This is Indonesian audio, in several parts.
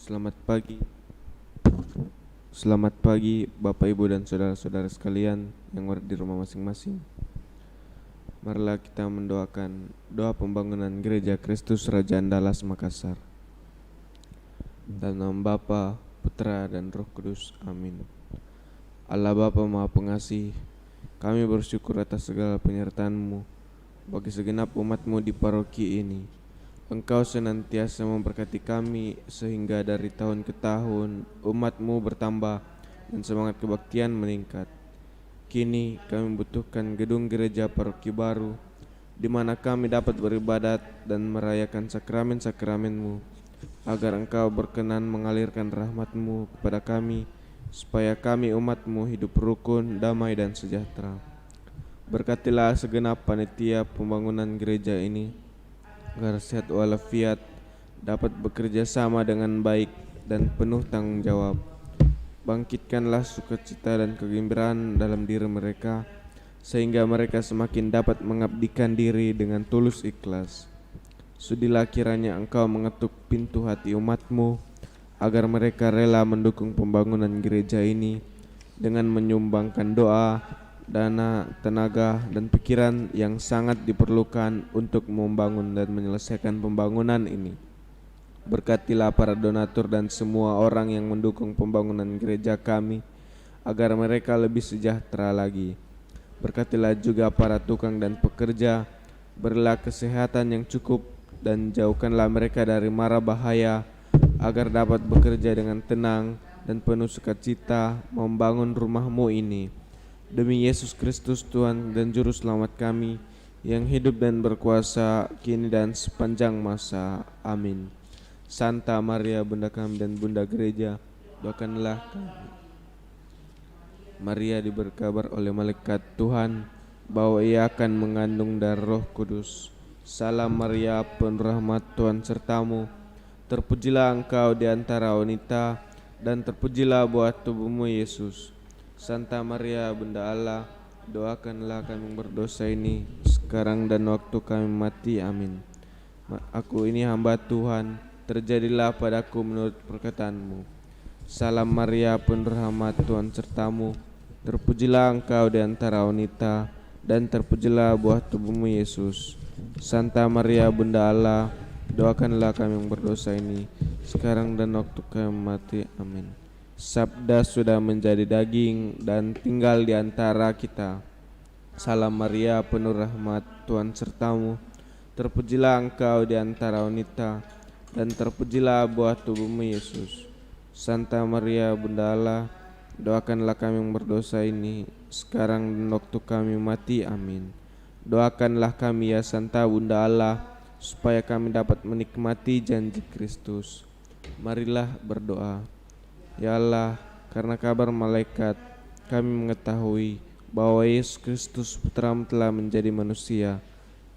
Selamat pagi. Selamat pagi Bapak Ibu dan saudara-saudara sekalian yang ada di rumah masing-masing. Marilah kita mendoakan doa pembangunan Gereja Kristus Raja Andalas Makassar. Dalam nama Bapa, Putra dan Roh Kudus. Amin. Allah Bapa Maha Pengasih, kami bersyukur atas segala penyertaan-Mu bagi segenap umat-Mu di paroki ini. Engkau senantiasa memberkati kami sehingga dari tahun ke tahun umat-Mu bertambah dan semangat kebaktian meningkat. Kini kami membutuhkan gedung gereja paroki baru di mana kami dapat beribadat dan merayakan sakramen-sakramen-Mu, agar Engkau berkenan mengalirkan rahmat-Mu kepada kami supaya kami umat-Mu hidup rukun, damai dan sejahtera. Berkatilah segenap panitia pembangunan gereja ini agar sehat walafiat, dapat bekerja sama dengan baik dan penuh tanggung jawab. Bangkitkanlah sukacita dan kegembiraan dalam diri mereka, sehingga mereka semakin dapat mengabdikan diri dengan tulus ikhlas. Sudilah kiranya Engkau mengetuk pintu hati umat-Mu, agar mereka rela mendukung pembangunan gereja ini dengan menyumbangkan doa, dana, tenaga, dan pikiran yang sangat diperlukan untuk membangun dan menyelesaikan pembangunan ini. Berkatilah para donatur dan semua orang yang mendukung pembangunan gereja kami, agar mereka lebih sejahtera lagi. Berkatilah juga para tukang dan pekerja, berilah kesehatan yang cukup dan jauhkanlah mereka dari mara bahaya, agar dapat bekerja dengan tenang dan penuh sukacita membangun rumah-Mu ini. Demi Yesus Kristus Tuhan dan Juru Selamat kami, yang hidup dan berkuasa kini dan sepanjang masa. Amin. Santa Maria Bunda kami dan Bunda Gereja, doakanlah kami. Maria diberi kabar oleh malaikat Tuhan bahwa ia akan mengandung dari Roh Kudus. Salam Maria, penuh rahmat, Tuhan sertamu. Terpujilah engkau di antara wanita, dan terpujilah buah tubuhmu Yesus. Santa Maria Bunda Allah, doakanlah kami berdosa ini sekarang dan waktu kami mati. Amin. Aku ini hamba Tuhan, terjadilah padaku menurut perkataan-Mu. Salam Maria, penuh rahmat, Tuhan sertamu. Terpujilah engkau di antara wanita, dan terpujilah buah tubuhmu Yesus. Santa Maria Bunda Allah, doakanlah kami yang berdosa ini sekarang dan waktu kami mati. Amin. Sabda sudah menjadi daging dan tinggal di antara kita. Salam Maria, penuh rahmat, Tuhan sertamu. Terpujilah engkau di antara wanita, dan terpujilah buah tubuhmu Yesus. Santa Maria Bunda Allah, doakanlah kami yang berdosa ini sekarang dan waktu kami mati. Amin. Doakanlah kami ya Santa Bunda Allah, supaya kami dapat menikmati janji Kristus. Marilah berdoa. Ya Allah, karena kabar malaikat kami mengetahui bahwa Yesus Kristus Putra-Mu telah menjadi manusia.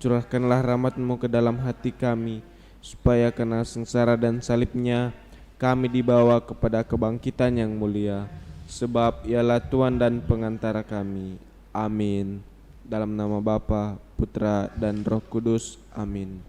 Curahkanlah rahmat-Mu ke dalam hati kami, supaya karena sengsara dan salib-Nya kami dibawa kepada kebangkitan yang mulia. Sebab Ialah Tuhan dan pengantara kami. Amin. Dalam nama Bapa, Putra dan Roh Kudus. Amin.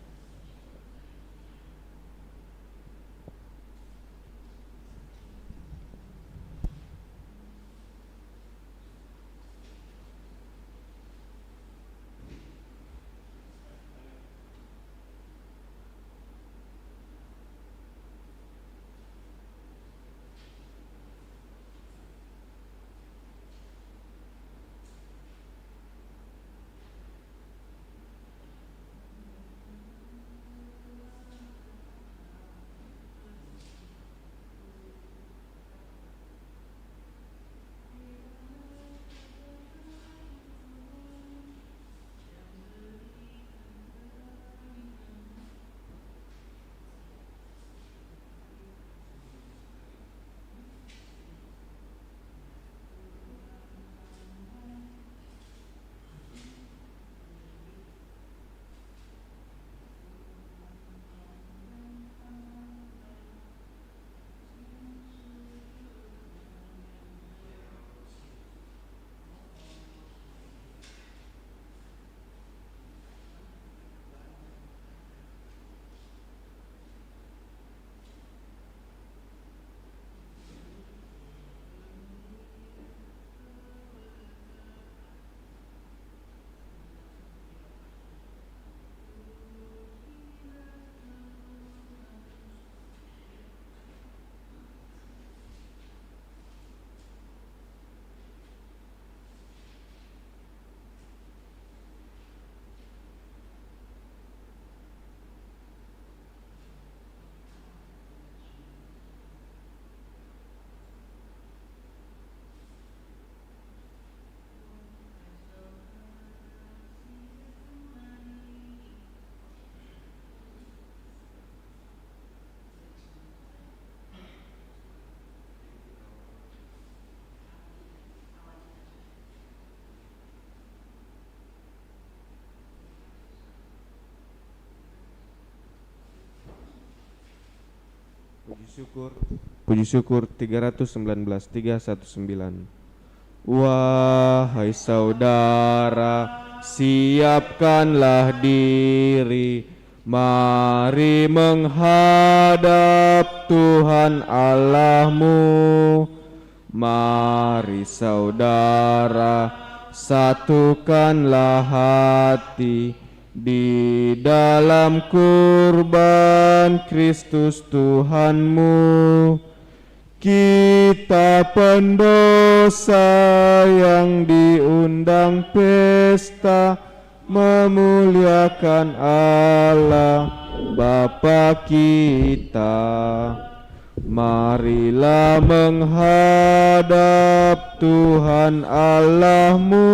Puji syukur 319 319. Wahai saudara, siapkanlah diri, mari menghadap Tuhan Allahmu. Mari saudara, satukanlah hati di dalam kurban Kristus Tuhanmu. Kita pendosa yang diundang pesta memuliakan Allah Bapa kita. Marilah menghadap Tuhan Allahmu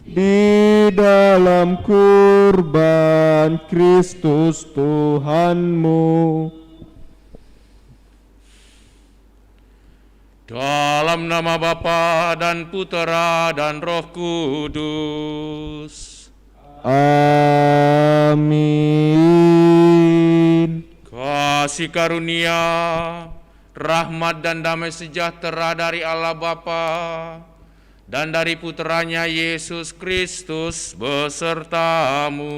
di dalam kurban Kristus Tuhanmu. Dalam nama Bapa dan Putera dan Roh Kudus. Amin. Kasih karunia, rahmat dan damai sejahtera dari Allah Bapa dan dari Puteranya Yesus Kristus besertamu.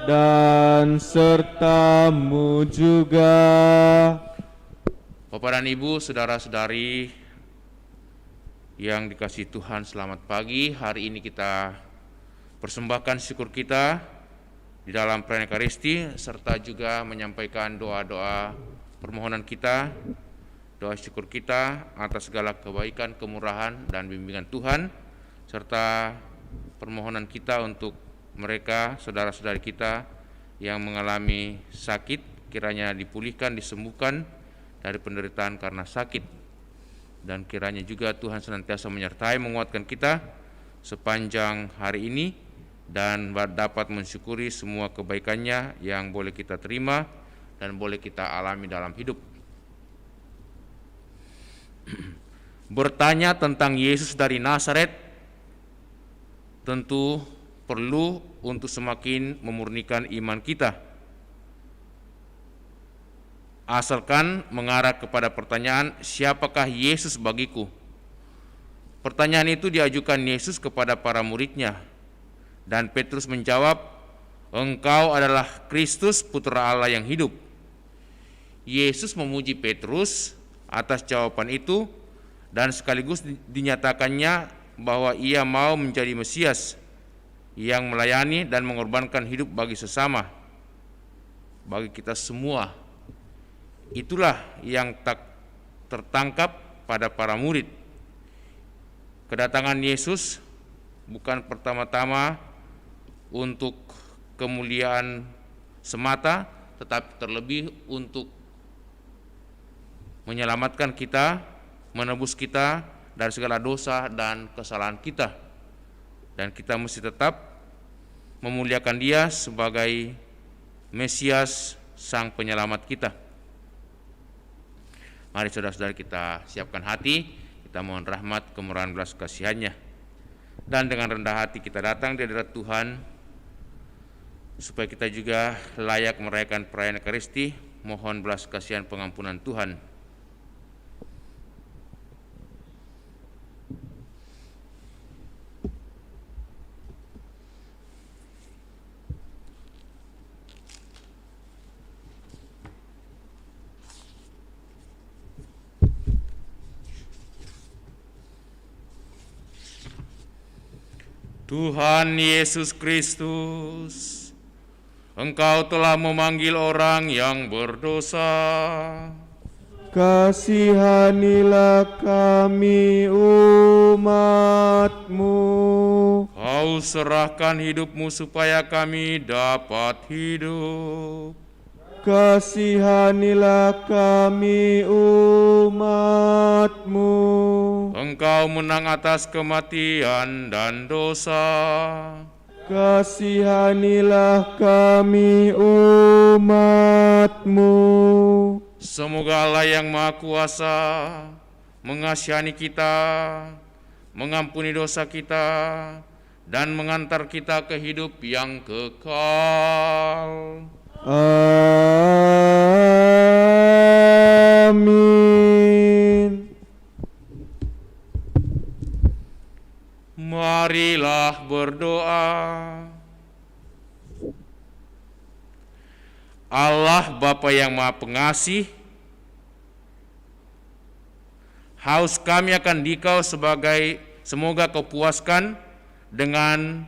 Dan sertamu juga. Bapak dan Ibu, saudara-saudari yang dikasihi Tuhan, selamat pagi. Hari ini kita persembahkan syukur kita di dalam perayaan Ekaristi, serta juga menyampaikan doa-doa permohonan kita, doa syukur kita atas segala kebaikan, kemurahan, dan bimbingan Tuhan, serta permohonan kita untuk mereka, saudara-saudari kita yang mengalami sakit, kiranya dipulihkan, disembuhkan dari penderitaan karena sakit, dan kiranya juga Tuhan senantiasa menyertai, menguatkan kita sepanjang hari ini, dan dapat mensyukuri semua kebaikannya yang boleh kita terima dan boleh kita alami dalam hidup. Bertanya tentang Yesus dari Nazaret tentu perlu untuk semakin memurnikan iman kita. Asalkan mengarah kepada pertanyaan, siapakah Yesus bagiku? Pertanyaan itu diajukan Yesus kepada para muridnya, dan Petrus menjawab, engkau adalah Kristus, Putra Allah yang hidup. Yesus memuji Petrus atas jawaban itu, dan sekaligus dinyatakannya bahwa ia mau menjadi Mesias yang melayani dan mengorbankan hidup bagi sesama, bagi kita semua. Itulah yang tak tertangkap pada para murid. Kedatangan Yesus bukan pertama-tama untuk kemuliaan semata, tetapi terlebih untuk menyelamatkan kita, menebus kita dari segala dosa dan kesalahan kita. Dan kita mesti tetap memuliakan Dia sebagai Mesias, Sang Penyelamat kita. Mari saudara-saudara kita siapkan hati, kita mohon rahmat, kemurahan, belas kasihannya. Dan dengan rendah hati kita datang di hadirat Tuhan, supaya kita juga layak merayakan perayaan Ekaristi, mohon belas kasihan pengampunan Tuhan. Tuhan Yesus Kristus, Engkau telah memanggil orang yang berdosa. Kasihanilah kami umat-Mu. Kau serahkan hidupmu supaya kami dapat hidup. Kasihanilah kami umat-Mu. Engkau menang atas kematian dan dosa. Kasihanilah kami umat-Mu. Semoga Allah yang Maha Kuasa mengasihani kita, mengampuni dosa kita, dan mengantar kita ke hidup yang kekal. Amin. Marilah berdoa. Allah Bapa yang Maha Pengasih, haus kami akan Dikau semoga Kau puaskan dengan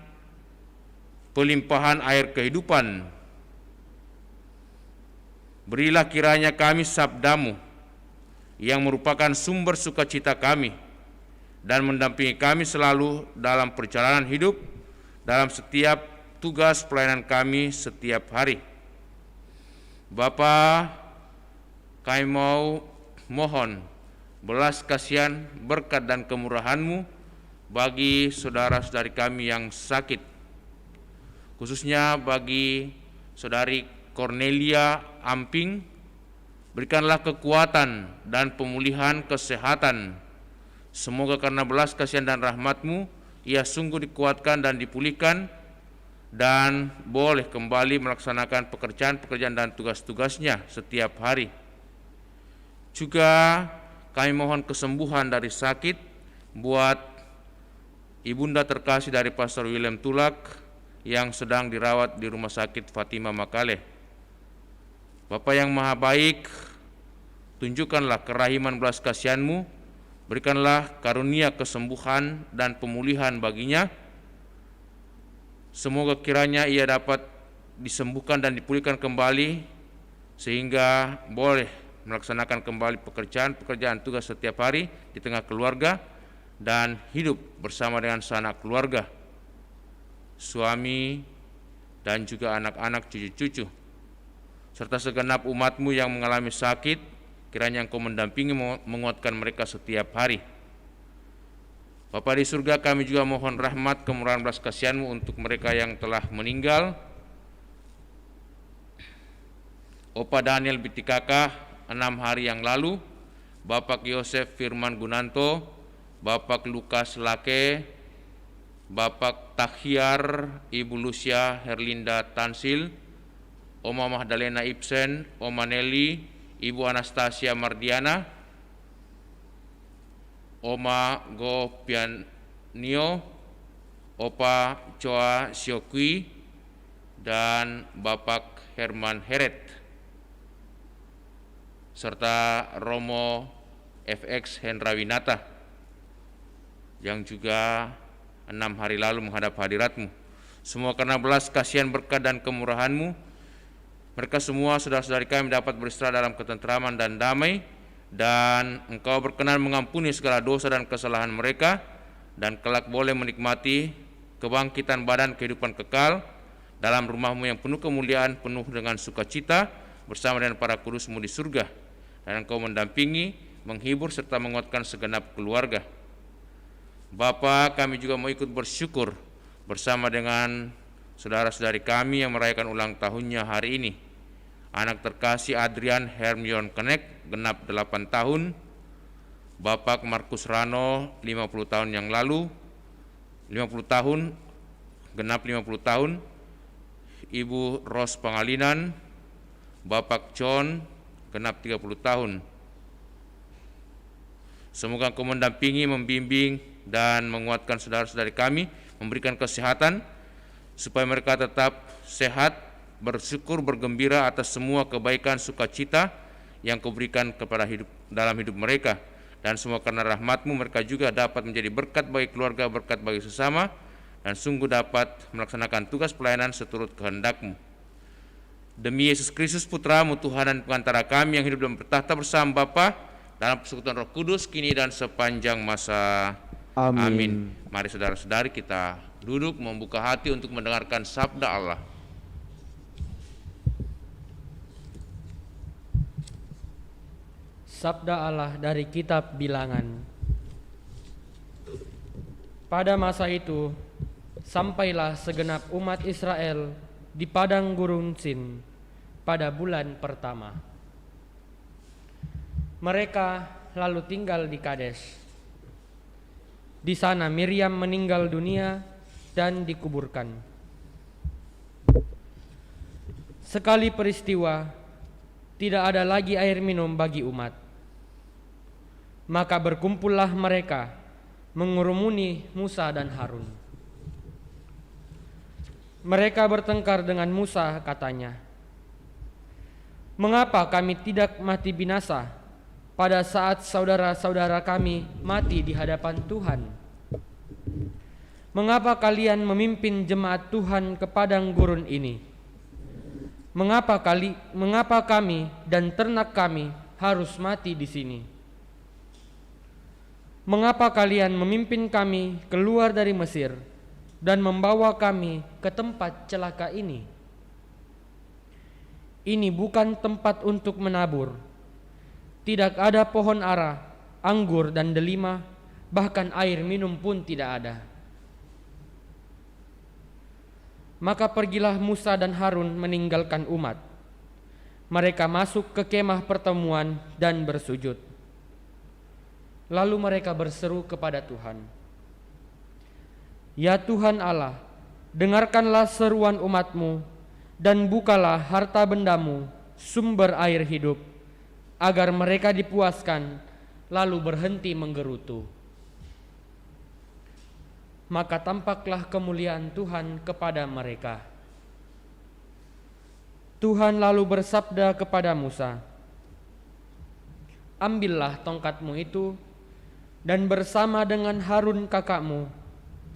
pelimpahan air kehidupan. Berilah kiranya kami sabda-Mu yang merupakan sumber sukacita kami dan mendampingi kami selalu dalam perjalanan hidup, dalam setiap tugas pelayanan kami setiap hari. Bapa, kami mohon belas kasihan, berkat dan kemurahan-Mu bagi saudara-saudari kami yang sakit, khususnya bagi saudari Cornelia Amping. Berikanlah kekuatan dan pemulihan kesehatan. Semoga karena belas kasihan dan rahmat-Mu, ia sungguh dikuatkan dan dipulihkan dan boleh kembali melaksanakan pekerjaan-pekerjaan dan tugas-tugasnya setiap hari. Juga kami mohon kesembuhan dari sakit buat ibunda terkasih dari Pastor William Tulak yang sedang dirawat di Rumah Sakit Fatima Makale. Bapa yang Maha Baik, tunjukkanlah kerahiman belas kasihan-Mu, berikanlah karunia kesembuhan dan pemulihan baginya. Semoga kiranya ia dapat disembuhkan dan dipulihkan kembali sehingga boleh melaksanakan kembali pekerjaan tugas setiap hari di tengah keluarga dan hidup bersama dengan sanak keluarga, suami, dan juga anak-anak cucu-cucu, serta segenap umat-Mu yang mengalami sakit. Kiranya Engkau mendampingi, menguatkan mereka setiap hari. Bapa di surga, kami juga mohon rahmat, kemurahan, belas kasihan-Mu untuk mereka yang telah meninggal. Opa Daniel Bitikaka 6 hari yang lalu, Bapak Yosef Firman Gunanto, Bapak Lukas Lake, Bapak Tahyar, Ibu Lucia Herlinda Tansil, Oma Mahdalena Ibsen, Oma Nelly, Ibu Anastasia Mardiana, Oma Go Pianio, Opa Choa Siokui, dan Bapak Herman Heret, serta Romo FX Hendrawinata yang juga 6 hari lalu menghadap hadirat-Mu. Semua karena belas kasihan, berkat dan kemurahan-Mu, mereka semua saudara-saudari kami dapat beristirahat dalam ketentraman dan damai, dan Engkau berkenan mengampuni segala dosa dan kesalahan mereka, dan kelak boleh menikmati kebangkitan badan kehidupan kekal dalam rumah-Mu yang penuh kemuliaan, penuh dengan sukacita bersama dengan para kudus-Mu di surga, dan Engkau mendampingi, menghibur serta menguatkan segenap keluarga. Bapa, kami juga mau ikut bersyukur bersama dengan saudara-saudari kami yang merayakan ulang tahunnya hari ini. Anak terkasih Adrian Hermion Kenek genap 8 tahun, Bapak Markus Rano 50 tahun yang lalu, 50 tahun, genap 50 tahun, Ibu Ros Pangalinan, Bapak John genap 30 tahun. Semoga Engkau mendampingi, membimbing, dan menguatkan saudara-saudari kami, memberikan kesehatan, supaya mereka tetap sehat, bersyukur, bergembira atas semua kebaikan sukacita yang Kau berikan kepada dalam hidup mereka, dan semua karena rahmat-Mu mereka juga dapat menjadi berkat bagi keluarga, berkat bagi sesama, dan sungguh dapat melaksanakan tugas pelayanan seturut kehendak-Mu. Demi Yesus Kristus Putra-Mu, Tuhan dan Pengantara kami yang hidup dan bertahta bersama Bapa dalam persekutuan Roh Kudus, kini dan sepanjang masa. Amin. Mari saudara-saudari kita duduk, membuka hati untuk mendengarkan sabda Allah. Sabda Allah dari kitab Bilangan. Pada masa itu, sampailah segenap umat Israel di padang gurun Sin pada bulan pertama. Mereka lalu tinggal di Kades. Di sana Miriam meninggal dunia dan dikuburkan. sekali peristiwa tidak ada lagi air minum bagi umat. Maka berkumpullah mereka mengurumuni Musa dan Harun. Mereka bertengkar dengan Musa, katanya, "Mengapa kami tidak mati binasa pada saat saudara-saudara kami mati di hadapan Tuhan? Mengapa kalian memimpin jemaat Tuhan ke padang gurun ini? Mengapa kami dan ternak kami harus mati di sini? Mengapa kalian memimpin kami keluar dari Mesir dan membawa kami ke tempat celaka ini? Ini bukan tempat untuk menabur. Tidak ada pohon ara, anggur dan delima, bahkan air minum pun tidak ada." Maka pergilah Musa dan Harun meninggalkan umat. Mereka masuk ke kemah pertemuan dan bersujud. Lalu mereka berseru kepada Tuhan, "Ya Tuhan Allah, dengarkanlah seruan umat-Mu dan bukalah harta bendamu, sumber air hidup, agar mereka dipuaskan lalu berhenti menggerutu." Maka tampaklah kemuliaan Tuhan kepada mereka. Tuhan lalu bersabda kepada Musa, "Ambillah tongkatmu itu dan bersama dengan Harun kakakmu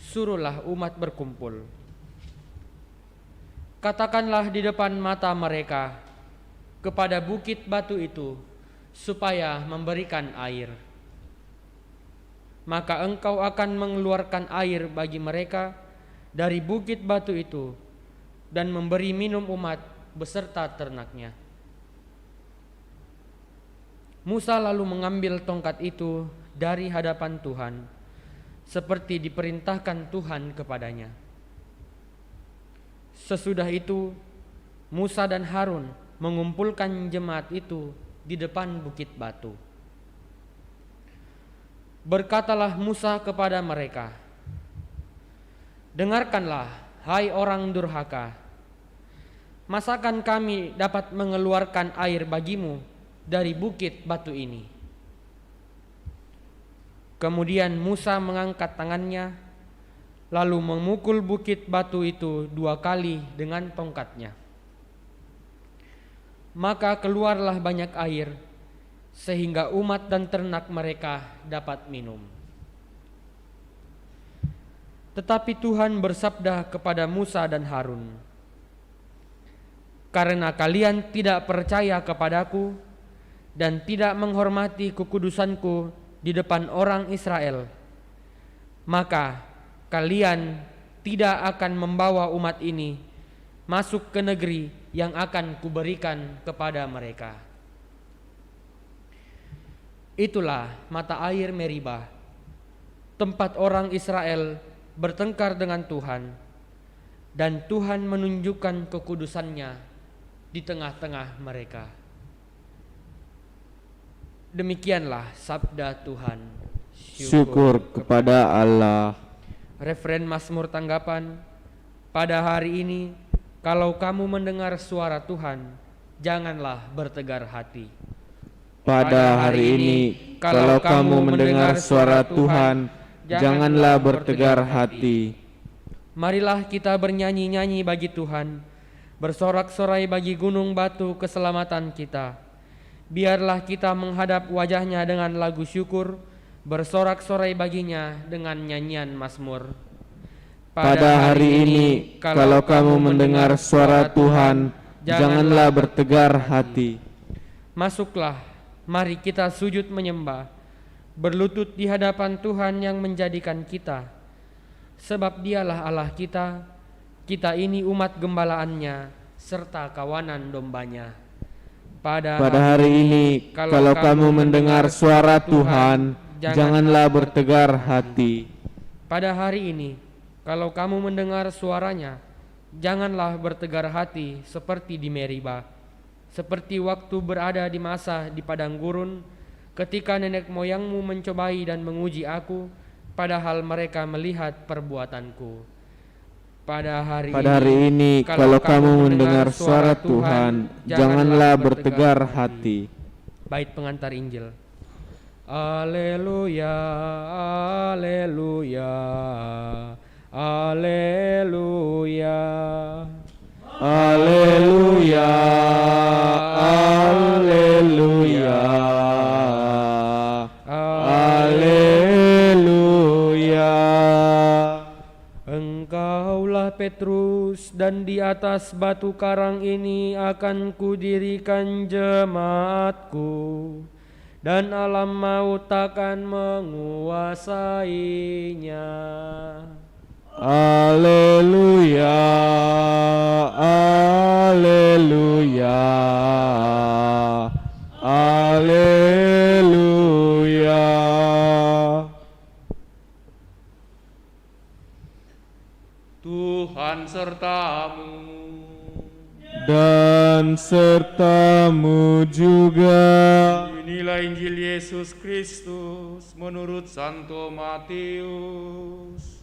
suruhlah umat berkumpul. Katakanlah di depan mata mereka kepada bukit batu itu supaya memberikan air. Maka engkau akan mengeluarkan air bagi mereka dari bukit batu itu dan memberi minum umat beserta ternaknya." Musa lalu mengambil tongkat itu dari hadapan Tuhan, seperti diperintahkan Tuhan kepadanya. Sesudah itu, Musa dan Harun mengumpulkan jemaat itu di depan bukit batu. Berkatalah Musa kepada mereka, "Dengarkanlah, hai orang durhaka, masakan kami dapat mengeluarkan air bagimu dari bukit batu ini?" Kemudian Musa mengangkat tangannya, lalu memukul bukit batu itu 2 kali dengan tongkatnya. Maka keluarlah banyak air, sehingga umat dan ternak mereka dapat minum. Tetapi Tuhan bersabda kepada Musa dan Harun, "Karena kalian tidak percaya kepadaku dan tidak menghormati kekudusanku di depan orang Israel, maka kalian tidak akan membawa umat ini masuk ke negeri yang akan kuberikan kepada mereka." Itulah mata air Meribah, tempat orang Israel bertengkar dengan Tuhan, dan Tuhan menunjukkan kekudusannya di tengah-tengah mereka. Demikianlah sabda Tuhan. Syukur kepada Allah. Referen Mazmur tanggapan. Pada hari ini, kalau kamu mendengar suara Tuhan, janganlah bertegar hati. Pada hari ini, kalau kamu mendengar suara Tuhan, janganlah bertegar hati. Marilah kita bernyanyi-nyanyi bagi Tuhan, bersorak-sorai bagi gunung batu keselamatan kita. Biarlah kita menghadap wajahnya dengan lagu syukur, bersorak-sorai baginya dengan nyanyian mazmur. Pada hari ini, kalau kamu mendengar suara Tuhan, janganlah bertegar hati. Masuklah, mari kita sujud menyembah, berlutut di hadapan Tuhan yang menjadikan kita. Sebab Dialah Allah kita, kita ini umat gembalaannya, serta kawanan dombanya. Pada hari ini, kalau kamu mendengar suara Tuhan, janganlah bertegar hati. Pada hari ini, kalau kamu mendengar suaranya, janganlah bertegar hati seperti di Meribah, seperti waktu berada di masa di padang gurun, ketika nenek moyangmu mencobai dan menguji aku, padahal mereka melihat perbuatanku. pada hari ini, kalau kamu mendengar suara Tuhan, janganlah bertegar hati. Bait pengantar Injil. Haleluya, haleluya, haleluya. Haleluya, haleluya, haleluya. Engkaulah Petrus, dan di atas batu karang ini akan kudirikan jemaatku, dan alam maut takkan menguasainya. Haleluya, haleluya, haleluya. Tuhan sertamu. Dan sertamu juga. Inilah Injil Yesus Kristus menurut Santo Matius.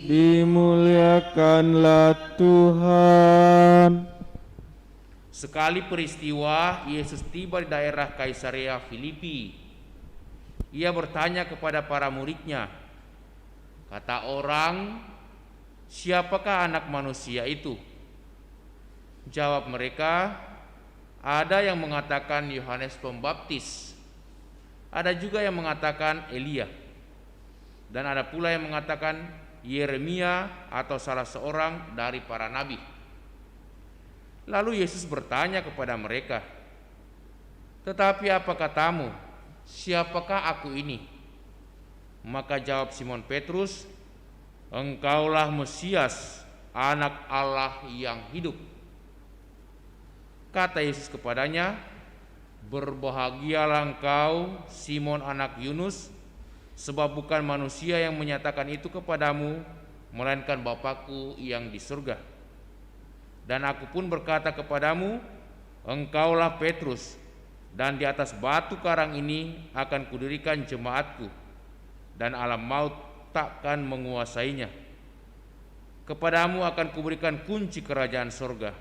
Dimuliakanlah Tuhan. Sekali peristiwa, Yesus tiba di daerah Kaisarea Filipi. Ia bertanya kepada para muridnya, kata orang, siapakah anak manusia itu? Jawab mereka, ada yang mengatakan Yohanes Pembaptis, ada juga yang mengatakan Elia, dan ada pula yang mengatakan Yeremia atau salah seorang dari para nabi. Lalu Yesus bertanya kepada mereka, tetapi apa katamu, siapakah aku ini? Maka jawab Simon Petrus, engkaulah Mesias, anak Allah yang hidup. Kata Yesus kepadanya, berbahagialah engkau Simon anak Yunus, sebab bukan manusia yang menyatakan itu kepadamu, melainkan Bapa-Ku yang di surga. Dan aku pun berkata kepadamu, engkaulah Petrus, dan di atas batu karang ini akan kudirikan jemaatku, dan alam maut takkan menguasainya. Kepadamu akan kuberikan kunci kerajaan surga.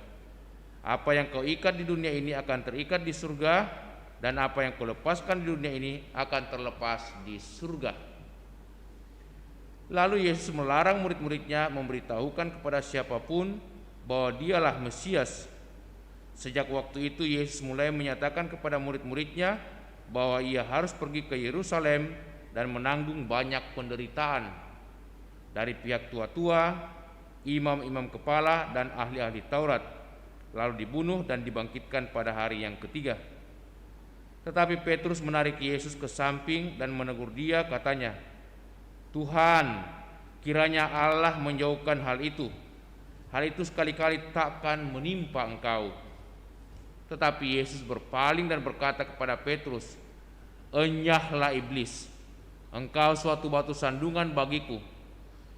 Apa yang kau ikat di dunia ini akan terikat di surga, dan apa yang kau lepaskan di dunia ini akan terlepas di surga. Lalu Yesus melarang murid-muridnya memberitahukan kepada siapapun bahwa dialah Mesias. Sejak waktu itu Yesus mulai menyatakan kepada murid-muridnya bahwa ia harus pergi ke Yerusalem dan menanggung banyak penderitaan dari pihak tua-tua, imam-imam kepala, dan ahli-ahli Taurat, lalu dibunuh dan dibangkitkan pada hari yang ketiga. Tetapi Petrus menarik Yesus ke samping dan menegur dia, katanya, Tuhan, kiranya Allah menjauhkan hal itu. Hal itu sekali-kali takkan menimpa engkau. Tetapi Yesus berpaling dan berkata kepada Petrus, enyahlah iblis, engkau suatu batu sandungan bagiku,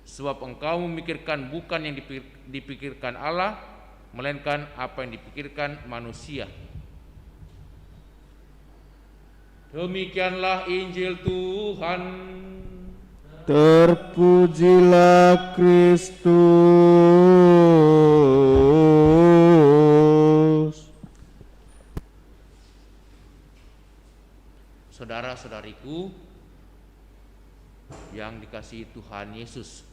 sebab engkau memikirkan bukan yang dipikirkan Allah, melainkan apa yang dipikirkan manusia. Demikianlah Injil Tuhan. Terpujilah Kristus. Saudara-saudariku yang dikasihi Tuhan Yesus,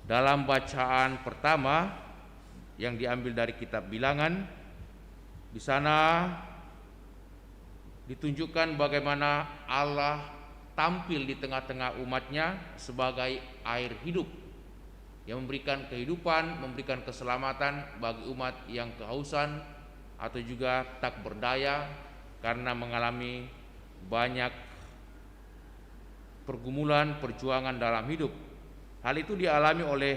dalam bacaan pertama yang diambil dari kitab Bilangan, di sana ditunjukkan bagaimana Allah tampil di tengah-tengah umatnya sebagai air hidup yang memberikan kehidupan, memberikan keselamatan bagi umat yang kehausan atau juga tak berdaya karena mengalami banyak pergumulan, perjuangan dalam hidup. Hal itu dialami oleh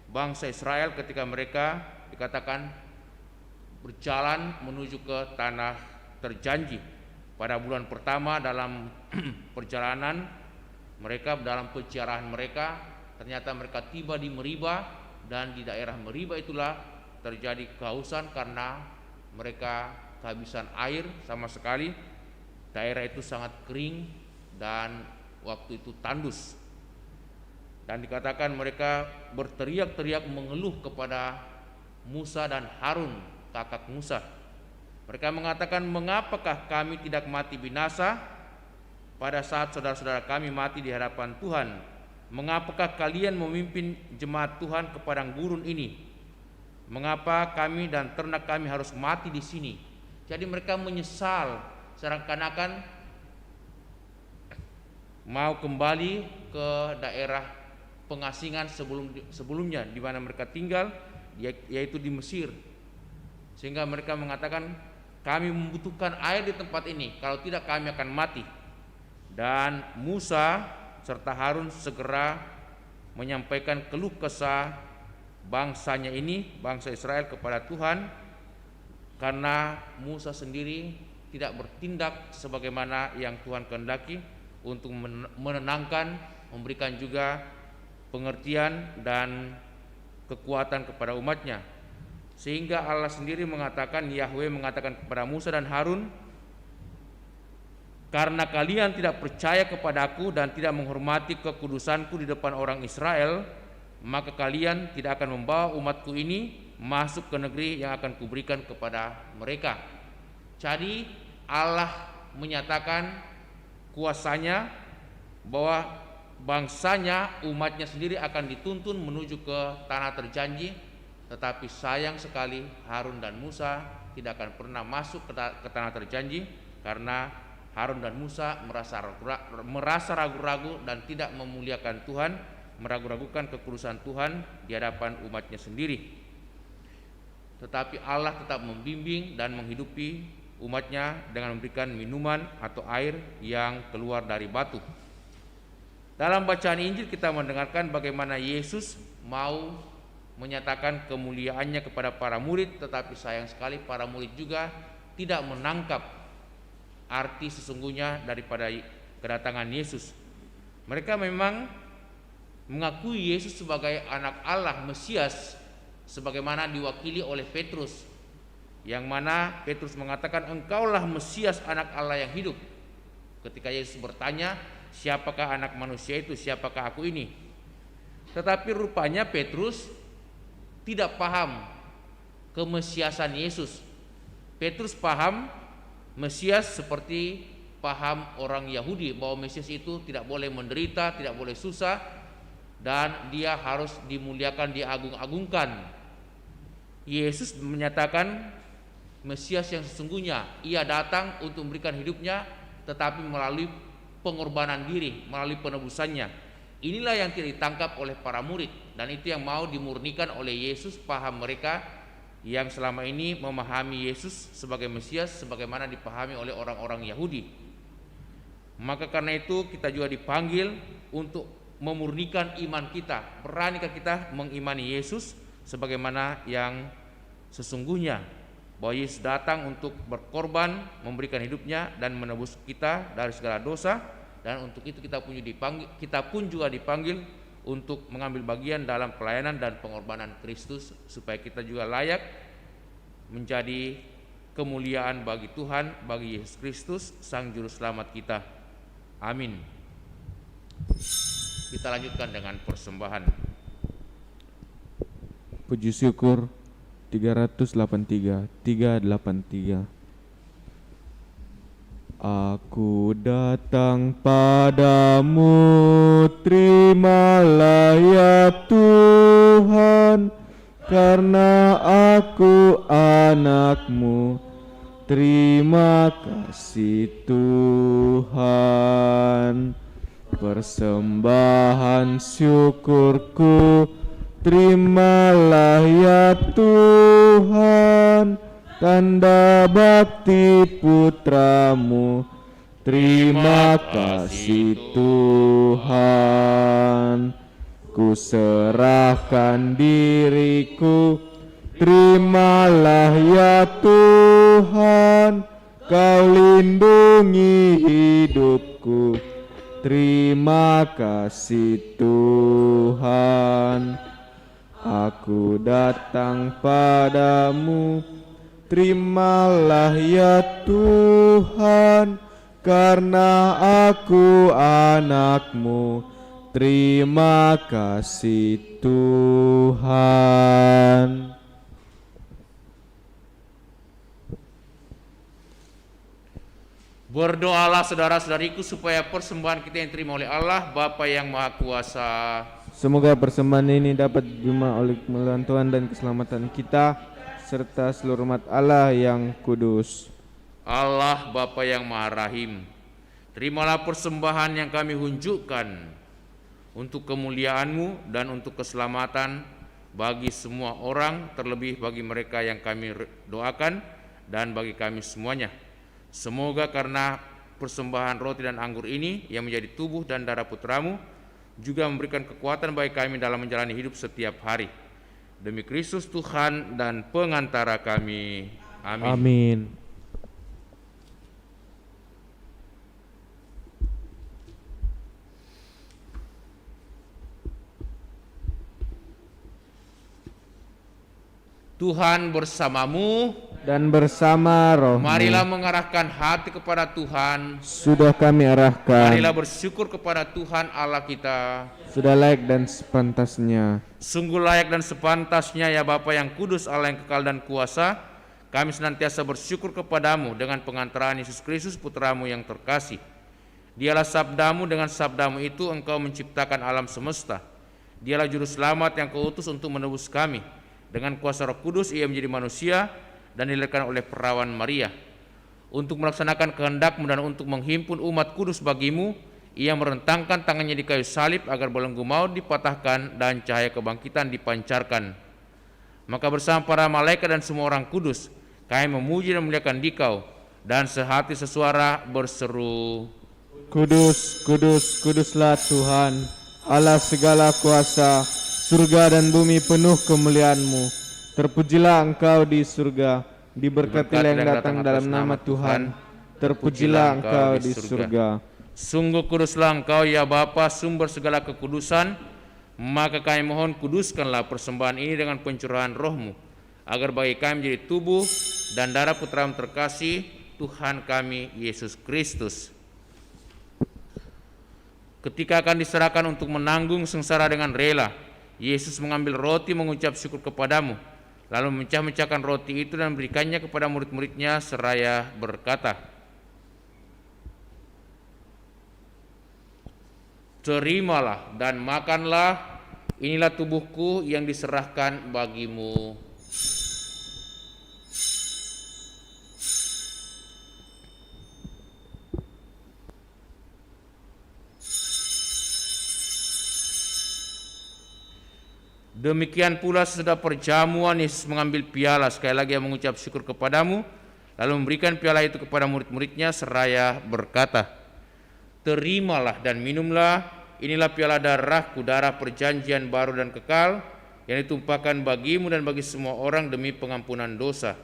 bangsa Israel ketika mereka dikatakan berjalan menuju ke tanah terjanji. Pada bulan pertama dalam perjalanan mereka, dalam peziarahan mereka, ternyata mereka tiba di Meriba, dan di daerah Meriba itulah terjadi kehausan karena mereka kehabisan air sama sekali. Daerah itu sangat kering dan waktu itu tandus. Dan dikatakan mereka berteriak-teriak mengeluh kepada Musa dan Harun, kakak Musa. Mereka mengatakan, mengapakah kami tidak mati binasa pada saat saudara-saudara kami mati di hadapan Tuhan? Mengapakah kalian memimpin jemaat Tuhan ke padang gurun ini? Mengapa kami dan ternak kami harus mati di sini? Jadi mereka menyesal, seakan-akan mau kembali ke daerah pengasingan sebelumnya di mana mereka tinggal, yaitu di Mesir. Sehingga mereka mengatakan, kami membutuhkan air di tempat ini, kalau tidak kami akan mati. Dan Musa serta Harun segera menyampaikan keluh kesah bangsanya ini, bangsa Israel, kepada Tuhan, karena Musa sendiri tidak bertindak sebagaimana yang Tuhan kehendaki untuk menenangkan, memberikan juga pengertian dan kekuatan kepada umatnya. Sehingga Allah sendiri mengatakan, Yahweh mengatakan kepada Musa dan Harun, karena kalian tidak percaya kepadaku dan tidak menghormati kekudusanku di depan orang Israel, maka kalian tidak akan membawa umatku ini masuk ke negeri yang akan kuberikan kepada mereka. Jadi Allah menyatakan kuasanya bahwa bangsanya, umatnya sendiri akan dituntun menuju ke tanah terjanji, tetapi sayang sekali Harun dan Musa tidak akan pernah masuk ke tanah terjanji karena Harun dan Musa merasa ragu-ragu dan tidak memuliakan Tuhan, meragu-ragukan kekudusan Tuhan di hadapan umatnya sendiri. Tetapi Allah tetap membimbing dan menghidupi umatnya dengan memberikan minuman atau air yang keluar dari batu. Dalam bacaan Injil kita mendengarkan bagaimana Yesus mau menyatakan kemuliaannya kepada para murid, tetapi sayang sekali para murid juga tidak menangkap arti sesungguhnya daripada kedatangan Yesus. Mereka memang mengakui Yesus sebagai anak Allah, Mesias, sebagaimana diwakili oleh Petrus, yang mana Petrus mengatakan, engkaulah Mesias, anak Allah yang hidup. Ketika Yesus bertanya, siapakah anak manusia itu, siapakah aku ini? Tetapi rupanya Petrus tidak paham kemesiasan Yesus. Petrus paham Mesias seperti paham orang Yahudi, bahwa Mesias itu tidak boleh menderita, tidak boleh susah, dan dia harus dimuliakan, diagung-agungkan. Yesus menyatakan Mesias yang sesungguhnya, ia datang untuk memberikan hidupnya, tetapi melalui pengorbanan diri, melalui penebusannya. Inilah yang tidak ditangkap oleh para murid, dan itu yang mau dimurnikan oleh Yesus, paham mereka yang selama ini memahami Yesus sebagai Mesias sebagaimana dipahami oleh orang-orang Yahudi. Maka karena itu kita juga dipanggil untuk memurnikan iman kita. Beranikah kita mengimani Yesus sebagaimana yang sesungguhnya, bahwa Yesus datang untuk berkorban, memberikan hidupnya dan menebus kita dari segala dosa. Dan untuk itu kita pun juga dipanggil untuk mengambil bagian dalam pelayanan dan pengorbanan Kristus, supaya kita juga layak menjadi kemuliaan bagi Tuhan, bagi Yesus Kristus, Sang Juru Selamat kita. Amin. Kita lanjutkan dengan persembahan. Puji syukur 383. Aku datang padamu, terimalah ya Tuhan, karena aku anak-Mu. Terima kasih Tuhan. Persembahan syukurku, terimalah ya Tuhan, tanda bakti putra-Mu. Terima kasih Tuhan. Ku serahkan diriku, terimalah ya Tuhan, Kau lindungi hidupku. Terima kasih Tuhan. Aku datang padamu, terimalah ya Tuhan, karena aku anak-Mu. Terima kasih Tuhan. Berdoalah saudara-saudariku supaya persembahan kita yang terima oleh Allah Bapa yang Maha Kuasa, Semoga persembahan ini dapat diterima oleh kemuliaan Tuhan dan keselamatan kita serta seluruh umat Allah yang kudus. Allah Bapa yang Maha Rahim, terimalah persembahan yang kami hunjukkan untuk kemuliaan-Mu dan untuk keselamatan bagi semua orang, terlebih bagi mereka yang kami doakan dan bagi kami semuanya. Semoga karena persembahan roti dan anggur ini yang menjadi tubuh dan darah Putra-Mu juga memberikan kekuatan bagi kami dalam menjalani hidup setiap hari. Demi Kristus Tuhan dan pengantara kami. Amin. Amin. Tuhan bersamamu. Dan bersama rohmu. Marilah mengarahkan hati kepada Tuhan. Sudah kami arahkan. Marilah bersyukur kepada Tuhan Allah kita. Sudah layak dan sepantasnya. Sungguh layak dan sepantasnya ya Bapa yang kudus, Allah yang kekal dan kuasa, kami senantiasa bersyukur kepadamu dengan pengantaran Yesus Kristus Putra-Mu yang terkasih. Dialah sabdamu, dengan sabdamu itu engkau menciptakan alam semesta. Dialah juru selamat yang kau utus untuk menebus kami. Dengan kuasa Roh Kudus ia menjadi manusia dan dilahirkan oleh perawan Maria. Untuk melaksanakan kehendak-Mu dan untuk menghimpun umat kudus bagi-Mu, ia merentangkan tangannya di kayu salib agar belenggu maut dipatahkan dan cahaya kebangkitan dipancarkan. Maka bersama para malaikat dan semua orang kudus, kami memuji dan memuliakan Dikau, dan sehati sesuara berseru, Kudus, kudus, kuduslah Tuhan, Allah segala kuasa, surga dan bumi penuh kemuliaan-Mu. Terpujilah Engkau di surga, diberkatilah yang datang dalam nama Tuhan. Terpujilah Engkau di surga. Sungguh kuduslah Engkau ya Bapa, sumber segala kekudusan. Maka kami mohon kuduskanlah persembahan ini dengan pencurahan Roh-Mu, agar bagi kami menjadi tubuh dan darah Putra-Mu terkasih, Tuhan kami Yesus Kristus. Ketika akan diserahkan untuk menanggung sengsara dengan rela, Yesus mengambil roti, mengucap syukur kepadamu, lalu memecah-mecahkan roti itu dan memberikannya kepada murid-muridnya seraya berkata, terimalah dan makanlah, inilah tubuhku yang diserahkan bagimu. Demikian pula sesudah perjamuan Yesus mengambil piala, sekali lagi ia mengucap syukur kepadamu, lalu memberikan piala itu kepada murid-muridnya seraya berkata, terimalah dan minumlah, inilah piala darahku, darah perjanjian baru dan kekal, yang ditumpahkan bagimu dan bagi semua orang demi pengampunan dosa.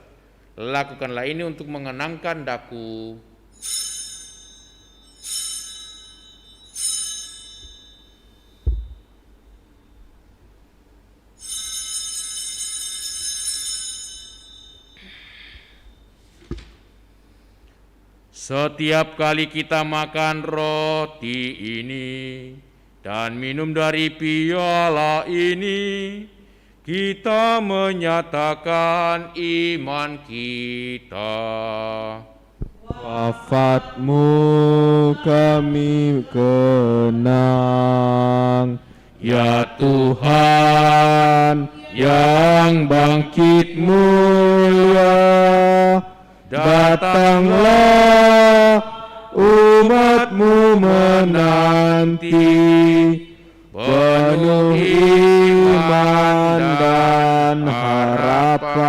Lakukanlah ini untuk mengenangkan daku. Setiap kali kita makan roti ini dan minum dari piala ini, kita menyatakan iman kita. Wafat-Mu kami kenang, ya Tuhan yang bangkit mulia. Datanglah umat-Mu menanti, penuh iman dan harapan.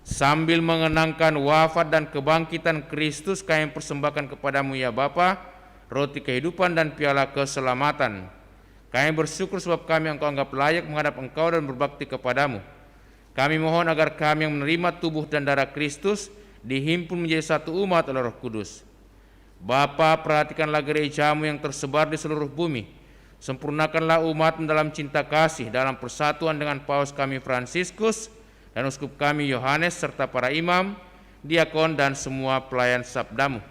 Sambil mengenangkan wafat dan kebangkitan Kristus, kami persembahkan kepadamu ya Bapa, roti kehidupan dan piala keselamatan. Kami bersyukur sebab kami Engkau anggap layak menghadap Engkau dan berbakti kepadamu. Kami mohon agar kami yang menerima tubuh dan darah Kristus dihimpun menjadi satu umat oleh Roh Kudus. Bapa, perhatikanlah gereja-Mu yang tersebar di seluruh bumi. Sempurnakanlah umat dalam cinta kasih, dalam persatuan dengan Paus kami Fransiskus dan uskup kami Yohanes serta para imam, diakon dan semua pelayan sabda-Mu.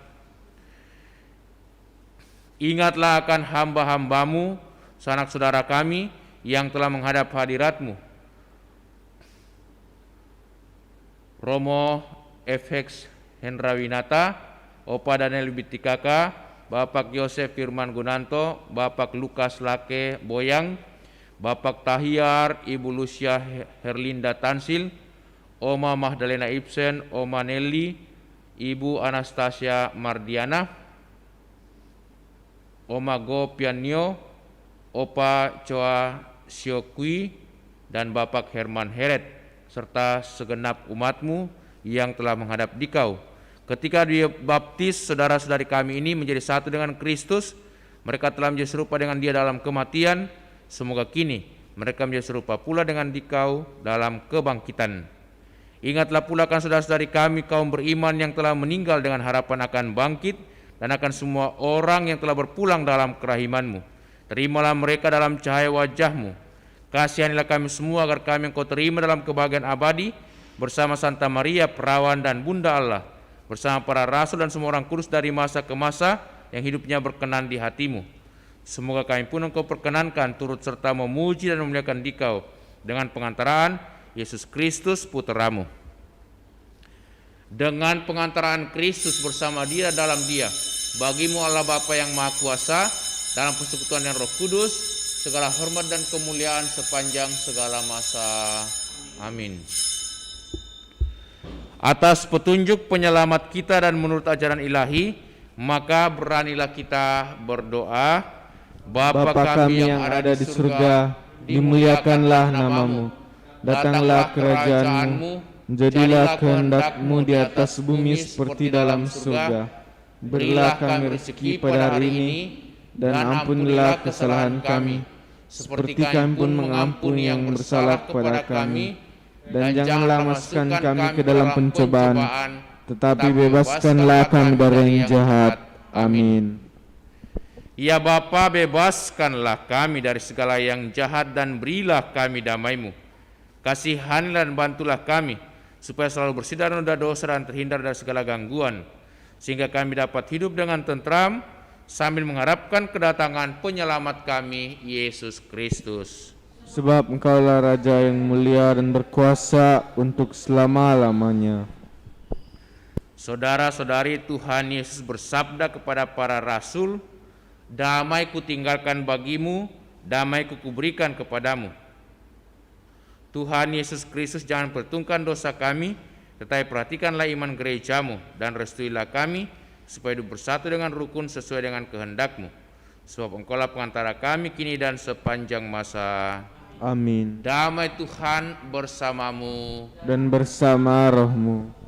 Ingatlah akan hamba-hambamu, sanak saudara kami yang telah menghadap hadirat-Mu. Romo FX Hendrawinata, Opa Daniel Bitikaka, Bapak Yosef Firman Gunanto, Bapak Lukas Lake Boyang, Bapak Tahiar, Ibu Lucia Herlinda Tansil, Oma Magdalena Ibsen, Oma Nelly, Ibu Anastasia Mardiana, Oma Go Pianio, Opa Choa Siokui, dan Bapak Herman Heret, serta segenap umat-Mu yang telah menghadap Dikau. Ketika dibaptis, saudara-saudari kami ini menjadi satu dengan Kristus. Mereka telah menjadi serupa dengan Dia dalam kematian. Semoga kini mereka menjadi serupa pula dengan Dikau dalam kebangkitan. Ingatlah pula akan saudara-saudari kami kaum beriman yang telah meninggal dengan harapan akan bangkit, dan akan semua orang yang telah berpulang dalam kerahiman-Mu. Terimalah mereka dalam cahaya wajah-Mu. Kasihanilah kami semua agar kami Engkau terima dalam kebahagiaan abadi bersama Santa Maria Perawan dan Bunda Allah, bersama para rasul dan semua orang kudus dari masa ke masa yang hidupnya berkenan di hati-Mu. Semoga kami pun Engkau perkenankan turut serta memuji dan memuliakan Dikau dengan pengantaraan Yesus Kristus Putra-Mu. Dengan pengantaraan Kristus bersama Dia dalam Dia, bagi-Mu Allah Bapa yang Maha Kuasa, dalam persekutuan yang Roh Kudus, segala hormat dan kemuliaan sepanjang segala masa. Amin. Atas petunjuk penyelamat kita dan menurut ajaran ilahi, maka beranilah kita berdoa. Bapa kami yang ada di surga, dimuliakanlah nama-Mu. Datanglah kerajaan-Mu, jadilah kehendak-Mu di atas bumi seperti dalam surga. Berilah kami rezeki pada hari ini, dan ampunilah kesalahan kami, seperti kami pun mengampuni yang bersalah kepada kami. Dan janganlah masukkan kami ke dalam pencobaan, tetapi bebaskanlah kami dari yang jahat. Amin. Ya Bapa, bebaskanlah kami dari segala yang jahat dan berilah kami damai-Mu. Kasihanilah dan bantulah kami, supaya selalu bersih dari noda dosa dan terhindar dari segala gangguan, sehingga kami dapat hidup dengan tentram sambil mengharapkan kedatangan penyelamat kami, Yesus Kristus. Sebab Engkaulah Raja yang mulia dan berkuasa untuk selama-lamanya. Saudara-saudari, Tuhan Yesus bersabda kepada para rasul, "Damai kutinggalkan bagimu, damai kuberikan kepadamu." Tuhan Yesus Kristus jangan perhitungkan dosa kami, tetapi perhatikanlah iman gereja-Mu dan restuilah kami supaya hidup bersatu dengan rukun sesuai dengan kehendak-Mu. Sebab Engkaulah pengantara kami kini dan sepanjang masa. Amin. Damai Tuhan bersamamu dan bersama roh-Mu.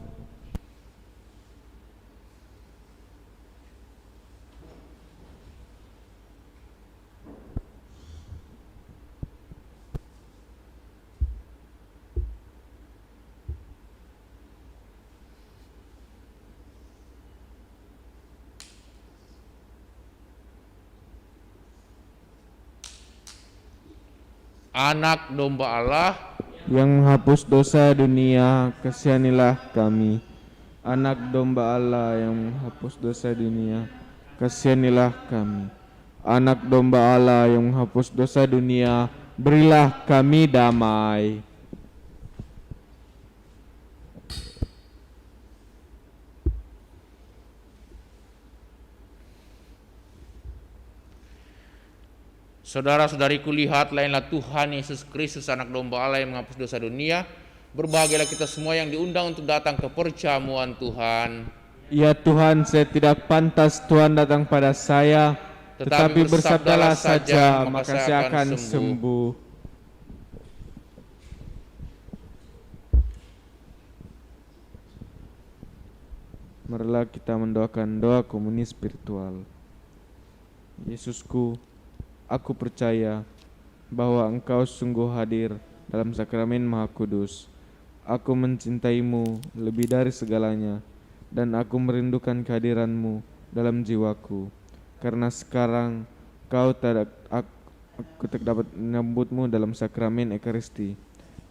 Anak domba Allah yang menghapus dosa dunia, kasihanilah kami. Anak domba Allah yang menghapus dosa dunia, kasihanilah kami. Anak domba Allah yang menghapus dosa dunia, berilah kami damai. Saudara-saudariku, lihat, lainlah Tuhan Yesus Kristus, anak domba Allah yang menghapus dosa dunia. Berbahagialah kita semua yang diundang untuk datang ke perjamuan Tuhan. Ya Tuhan, saya tidak pantas Tuhan datang pada saya, tetapi bersabdalah saja, maka saya akan sembuh. Marilah kita mendoakan doa komuni spiritual. Yesusku, aku percaya bahwa Engkau sungguh hadir dalam sakramen Maha Kudus. Aku mencintaimu lebih dari segalanya, dan aku merindukan kehadiran-Mu dalam jiwaku. Karena sekarang aku tak dapat menyambut-Mu dalam sakramen Ekaristi.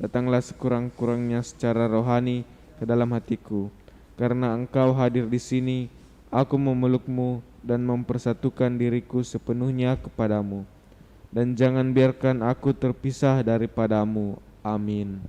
Datanglah sekurang-kurangnya secara rohani ke dalam hatiku. Karena Engkau hadir di sini, aku memelukmu dan mempersatukan diriku sepenuhnya kepadamu. Dan jangan biarkan aku terpisah daripadamu. Amin.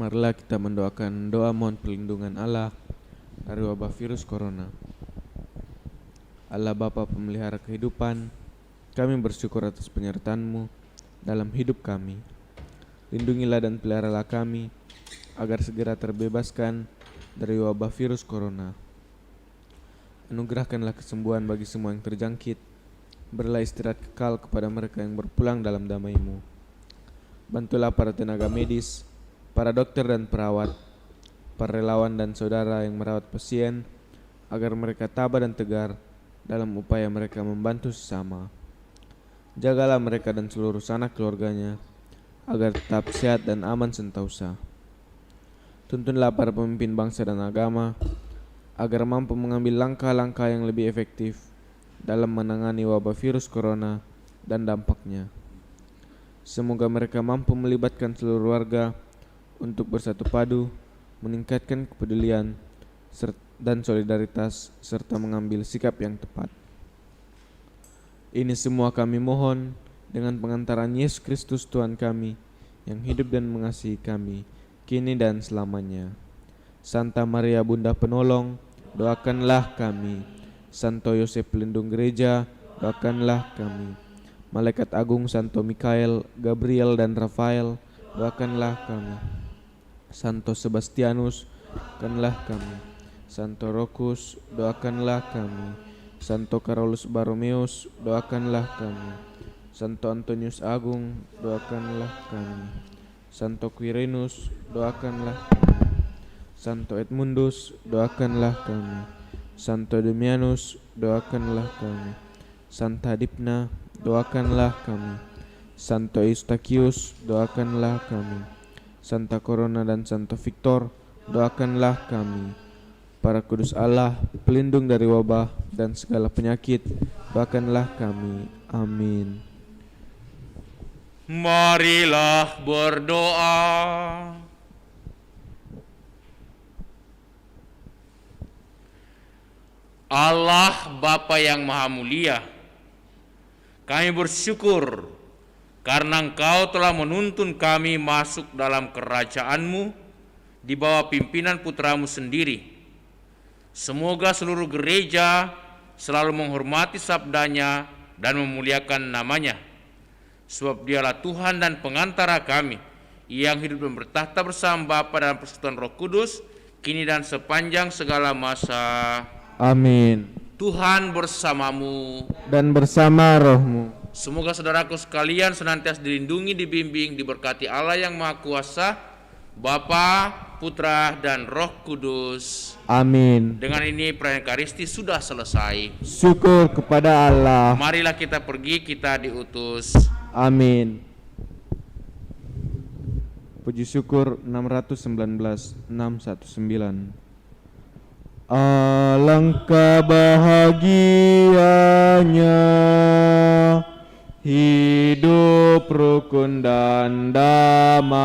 Marilah kita mendoakan doa mohon perlindungan Allah dari wabah virus corona. Allah Bapa pemelihara kehidupan, kami bersyukur atas penyertaan-Mu dalam hidup kami. Lindungilah dan peliharalah kami agar segera terbebaskan dari wabah virus corona. Anugerahkanlah kesembuhan bagi semua yang terjangkit. Berilah istirahat kekal kepada mereka yang berpulang dalam damai-Mu. Bantulah para tenaga medis, para dokter dan perawat, para relawan dan saudara yang merawat pasien, agar mereka tabah dan tegar dalam upaya mereka membantu sesama. Jagalah mereka dan seluruh sanak keluarganya, agar tetap sehat dan aman sentausa. Tuntunlah para pemimpin bangsa dan agama, agar mampu mengambil langkah-langkah yang lebih efektif dalam menangani wabah virus corona dan dampaknya. Semoga mereka mampu melibatkan seluruh warga untuk bersatu padu, meningkatkan kepedulian dan solidaritas, serta mengambil sikap yang tepat. Ini semua kami mohon dengan pengantaran Yesus Kristus Tuhan kami, yang hidup dan mengasihi kami, kini dan selamanya. Santa Maria Bunda Penolong, doakanlah kami. Santo Yosef Pelindung Gereja, doakanlah kami. Malaikat Agung Santo Mikael, Gabriel dan Rafael, doakanlah kami. Santo Sebastianus, doakanlah kami. Santo Rokus, doakanlah kami. Santo Carolus Borromeus, doakanlah kami. Santo Antonius Agung, doakanlah kami. Santo Quirinus, doakanlah kami. Santo Edmundus, doakanlah kami. Santo Damianus, doakanlah kami. Santa Dipna, doakanlah kami. Santo Eustachius, doakanlah kami. Santa Corona dan Santo Victor, doakanlah kami. Para kudus Allah, pelindung dari wabah dan segala penyakit, doakanlah kami. Amin. Marilah berdoa. Allah Bapa yang Maha Mulia, kami bersyukur karena Engkau telah menuntun kami masuk dalam kerajaan-Mu di bawah pimpinan Putra-Mu sendiri. Semoga seluruh gereja selalu menghormati sabdanya dan memuliakan namanya, sebab Dialah Tuhan dan pengantara kami, yang hidup dan bertahta bersama Bapa dalam persekutuan Roh Kudus, kini dan sepanjang segala masa. Amin. Tuhan bersamamu Dan bersama rohmu. Semoga saudaraku sekalian senantiasa dilindungi, dibimbing, diberkati Allah yang Maha Kuasa, Bapa, Putra, dan Roh Kudus. Amin. Dengan ini perayaan Ekaristi sudah selesai. Syukur kepada Allah. Marilah kita pergi, kita diutus. Amin. Puji syukur 619 619. Alangkah bahagianya hidup rukun dan damai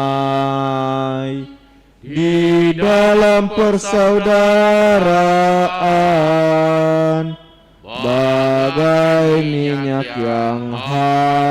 di dalam persaudaraan, bagai minyak yang hangat